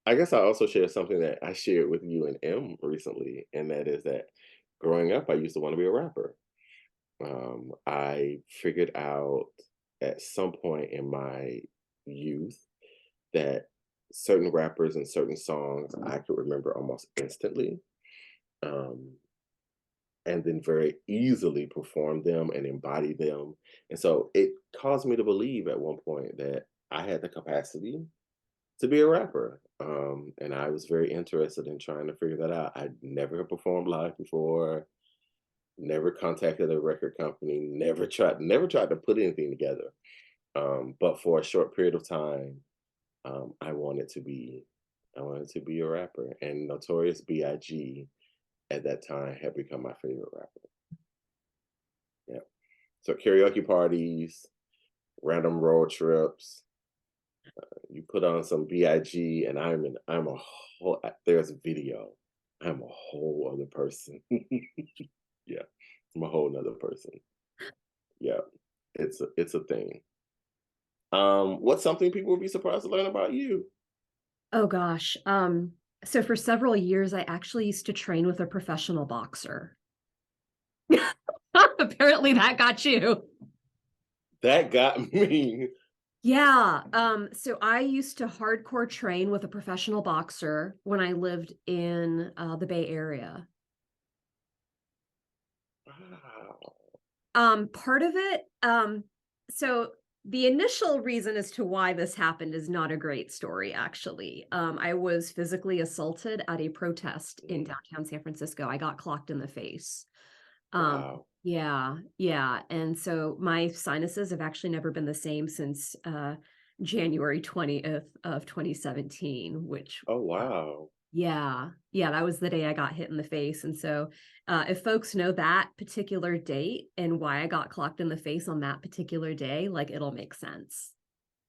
I guess I also share something that I shared with you and M recently, and that is that growing up, I used to want to be a rapper. I figured out at some point in my youth that certain rappers and certain songs I could remember almost instantly, um, and then very easily perform them and embody them. And so it caused me to believe at one point that I had the capacity to be a rapper. And I was very interested in trying to figure that out. I never performed live before, never contacted a record company, never tried to put anything together. But for a short period of time, I wanted to be I wanted to be a rapper. And Notorious B.I.G. at that time had become my favorite rapper. Yeah. So karaoke parties, random road trips, you put on some BIG and I'm a whole there's a video. I'm a whole other person. Yeah. I'm a whole nother person. Yeah. It's a thing. What's something people would be surprised to learn about you? Oh gosh. So for several years, I actually used to train with a professional boxer. Apparently that got you. That got me. Yeah. So I used to hardcore train with a professional boxer when I lived in the Bay Area. Wow. Part of it, so the initial reason as to why this happened is not a great story, actually. I was physically assaulted at a protest in Mm, downtown San Francisco. I got clocked in the face. wow. Yeah, yeah, and so my sinuses have actually never been the same since, January 20th of 2017, which Oh, wow. yeah, yeah, that was the day I got hit in the face, and so, if folks know that particular date and why I got clocked in the face on that particular day, like, it'll make sense.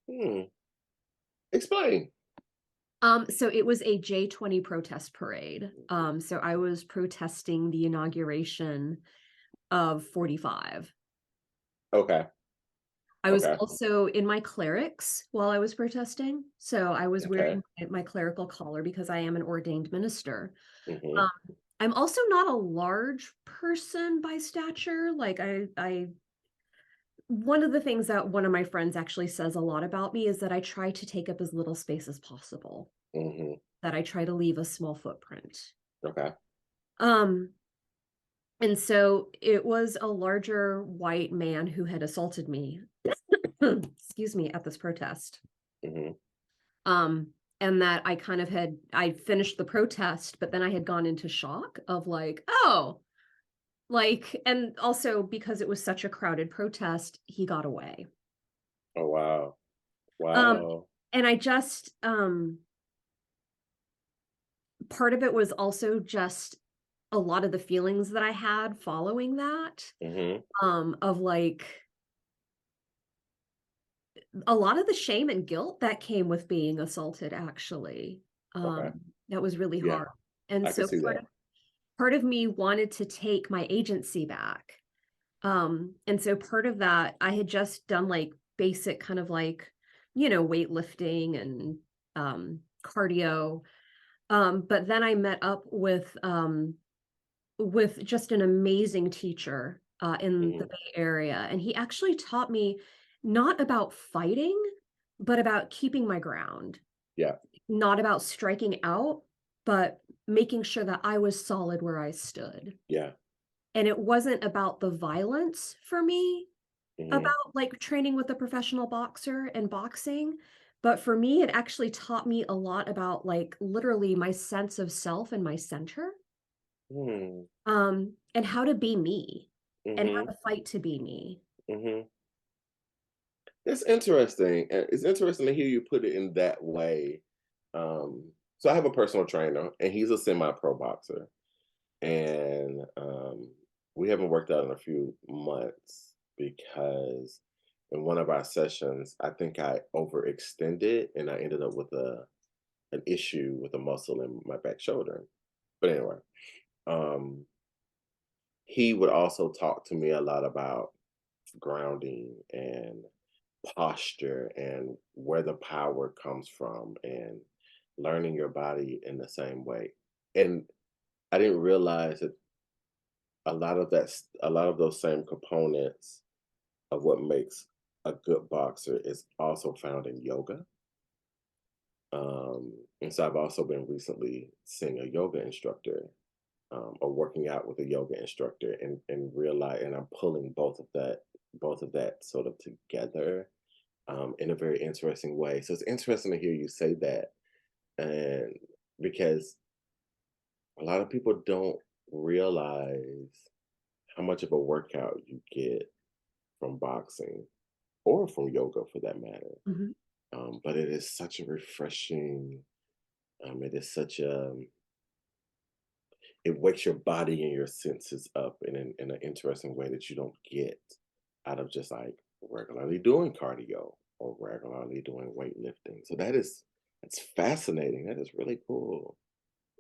Hmm. Explain. So it was a J20 protest parade. So I was protesting the inauguration of 45. Okay. I was Okay. also in my clerics while I was protesting, so I was Okay. wearing my clerical collar because I am an ordained minister. Hmm. Um, I'm also not a large person by stature, like, I one of the things that one of my friends actually says a lot about me is that I try to take up as little space as possible, Hmm. that I try to leave a small footprint. Okay. Um, and so it was a larger white man who had assaulted me, excuse me, at this protest. Hmm. Um, and that I kind of I finished the protest, but then I had gone into shock of like, "Oh," like, and also because it was such a crowded protest, he got away. Oh, wow. Um, Wow. and I just, part of it was also just a lot of the feelings that I had following that, Hmm. of like a lot of the shame and guilt that came with being assaulted actually. Okay. That was really Yeah, hard. And I can so see that. part of me wanted to take my agency back. And so part of that, I had just done like basic kind of like, weightlifting and cardio. But then I met up with just an amazing teacher in the Hmm. Bay Area, and he actually taught me not about fighting, but about keeping my ground, Yeah. not about striking out, but making sure that I was solid where I stood. Yeah. And it wasn't about the violence for me, Hmm. about, like, training with a professional boxer and boxing, but for me, it actually taught me a lot about, like, literally my sense of self and my center, Hmm. and how to be me, and how Hmm. to fight to be me. Hmm. It's interesting. It's interesting to hear you put it in that way. So I have a personal trainer, and he's a semi-pro boxer, and we haven't worked out in a few months because in one of our sessions, I think I overextended, and I ended up with a an issue with a muscle in my back shoulder. But anyway, um, he would also talk to me a lot about grounding and posture and where the power comes from and learning your body in the same way. And I didn't realize that a lot of those same components of what makes a good boxer is also found in yoga. And so I've also been recently seeing a yoga instructor, or working out with a yoga instructor, and realize, and I'm pulling both of that sort of together, in a very interesting way. So it's interesting to hear you say that, and because a lot of people don't realize how much of a workout you get from boxing or from yoga for that matter. Mhm. But it is such a refreshing, it is such a, it wakes your body and your senses up in an interesting way that you don't get out of just like regularly doing cardio or regularly doing weightlifting. So that's fascinating. That is really cool.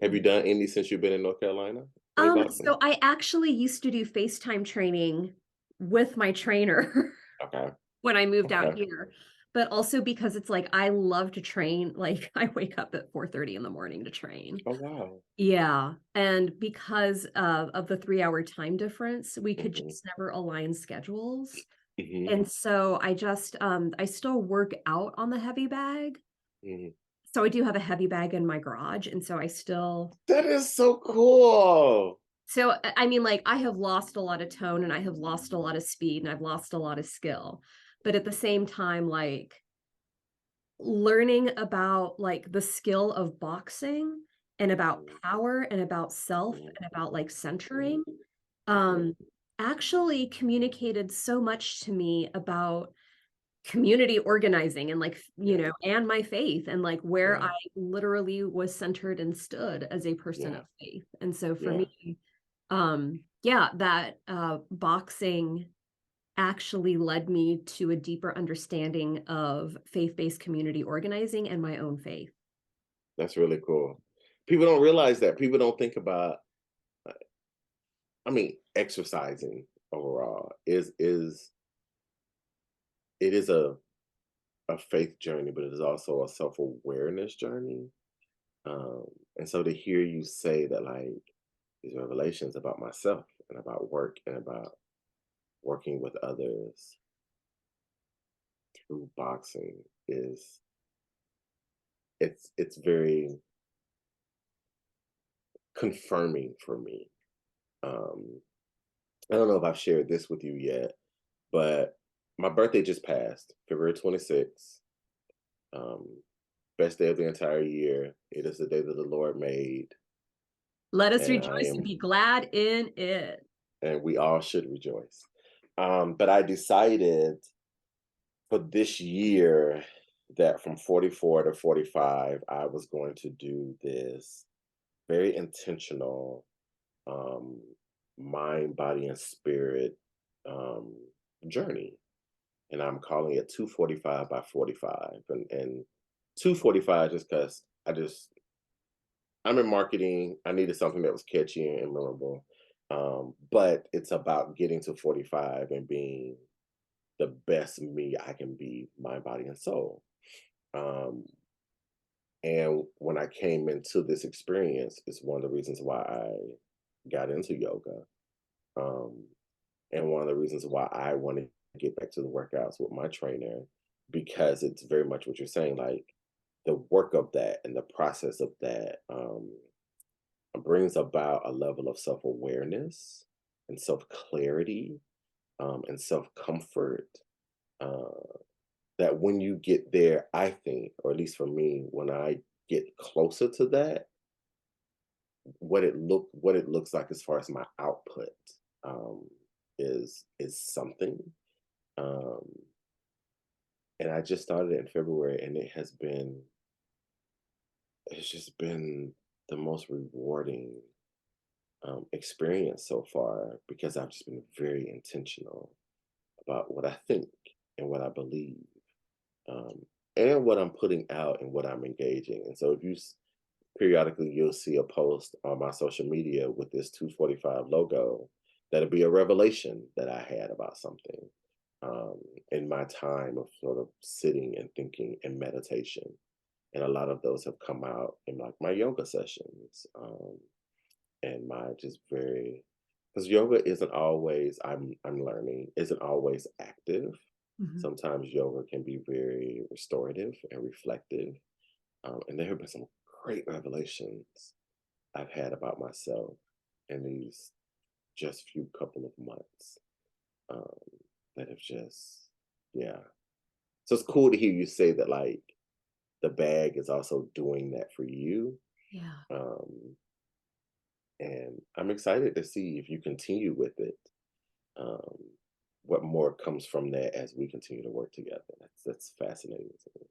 Have you done any since you've been in North Carolina? Any boxing? So I actually used to do FaceTime training with my trainer Okay. when I moved out Okay. here, but also because it's like I love to train, like, I wake up at 4:30 in the morning to train. Oh wow. Yeah, and because of the 3-hour time difference, we could Hmm. just never align schedules, Hmm. and so I still work out on the heavy bag. Hmm. So I do have a heavy bag in my garage, and so I still That is so cool. so I mean, like, I have lost a lot of tone, and I have lost a lot of speed, and I've lost a lot of skill, but at the same time, like, learning about, like, the skill of boxing and about power and about self Mhm. and about, like, Mhm. centering, Mhm. um, actually communicated so much to me about community organizing and, like, Yeah. and my faith and, like, where I Yeah. literally was centered and stood as a person of Yeah. faith, and so for Yeah. me, yeah, that, boxing actually led me to a deeper understanding of faith-based community organizing and my own faith. That's really cool. People don't realize that. People don't think about, uh, I mean, exercising overall is it is a faith journey, but it is also a self-awareness journey. Um, and so to hear you say that, like, these revelations about myself and about work and about working with others through boxing is, it's very confirming for me. Um, I don't know if I've shared this with you yet, but my birthday just passed, February 26th. Um, best day of the entire year. It is the day that the Lord made, Let us and I rejoice and am, be glad in it. and we all should rejoice. But I decided for this year that from 44 to 45, I was going to do this very intentional, um, mind, body, and spirit, um, journey, and I'm calling it 245 by 45. And 245 just because I'm in marketing. I needed something that was catchy and memorable. But it's about getting to 45 and being the best me I can be, mind, body, and soul. Um, and when I came into this experience, it's one of the reasons why I got into yoga. Um, and one of the reasons why I want to get back to the workouts with my trainer, because it's very much what you're saying, like the work of that and the process of that, brings about a level of self-awareness and self-clarity, and self-comfort, uh, that when you get there, I think, or at least for me, when I get closer to that, what it looks like as far as my output, um, is something. Um, and I just started it in February, and it's just been the most rewarding, experience so far, because I've just been very intentional about what I think and what I believe, um, and what I'm putting out and what I'm engaging. And so if periodically you'll see a post on my social media with this 245 logo, that'll be a revelation that I had about something, um, in my time of sort of sitting and thinking and meditation. and a lot of those have come out in like my yoga sessions, and my just very because yoga isn't always I'm learning isn't always active. Mhm. Sometimes yoga can be very restorative and reflective, and there have been some great revelations I've had about myself in these just few couple of months, um, that have just yeah. So it's cool to hear you say that like the bag is also doing that for you. Yeah. Um, and I'm excited to see if you continue with it. Um, what more comes from that as we continue to work together. That's fascinating to me.